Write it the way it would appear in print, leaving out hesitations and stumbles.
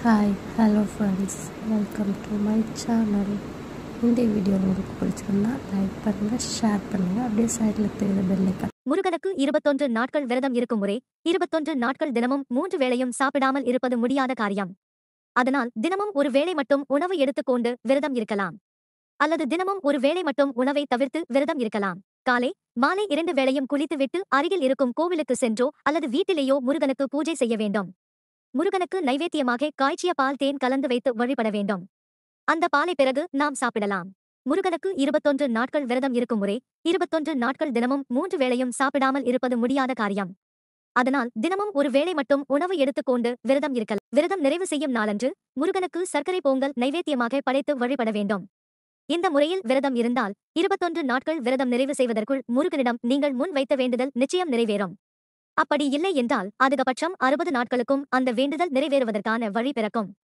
Hi hello friends, welcome to my channel. இந்த video உங்களுக்கு பிடிச்சிருந்தா லைக் பண்ணுங்கள், ஷேர் பண்ணுங்கள். அப்படியே சைடில் தெரியுற பெல் ஐக்கான். முருகனுக்கு 21 நாட்கள் விரதம் இருக்கும் முறை. 21 நாட்கள் தினமும் 3 வேளையும் சாப்பிடாமல் இருப்பது முடியாத காரியம். அதனால் தினமும் ஒரு வேளை மட்டும் உணவு எடுத்துக்கொண்டு விரதம் இருக்கலாம். அல்லது தினமும் ஒரு வேளை மட்டும் உணவை தவிர்த்து விரதம் இருக்கலாம். காலை மாலை 2 வேளையும் குளித்துவிட்டு அருகில் இருக்கும் கோவிலுக்கு சென்றோ அல்லது வீட்டிலேயோ முருகனுக்கு பூஜை செய்ய வேண்டும். முருகனுக்கு நைவேத்தியமாக காய்ச்சிய பால் தேன் கலந்து வைத்து வழிபட வேண்டும். அந்த பாலை பிறகு நாம் சாப்பிடலாம். முருகனுக்கு 21 நாட்கள் விரதம் இருக்கும் முறை. 21 நாட்கள் தினமும் 3 வேளையும் சாப்பிடாமல் இருப்பது முடியாத காரியம். அதனால் தினமும் ஒரு வேளை மட்டும் உணவு எடுத்துக்கொண்டு விரதம் இருக்கலாம். விரதம் நிறைவு செய்யும் நாளன்று முருகனுக்கு சர்க்கரை பொங்கல் நைவேத்தியமாக படைத்து வழிபட வேண்டும். இந்த முறையில் விரதம் இருந்தால் 21 நாட்கள் விரதம் நிறைவு செய்வதற்குள் முருகனிடம் நீங்கள் முன் வைத்த வேண்டுதல் நிச்சயம் நிறைவேறும். அப்படி இல்லை என்றால் அதிகபட்சம் 60 நாட்களுக்கும் அந்த வேண்டுதல் நிறைவேறுவதற்கான வழி பிறக்கும்.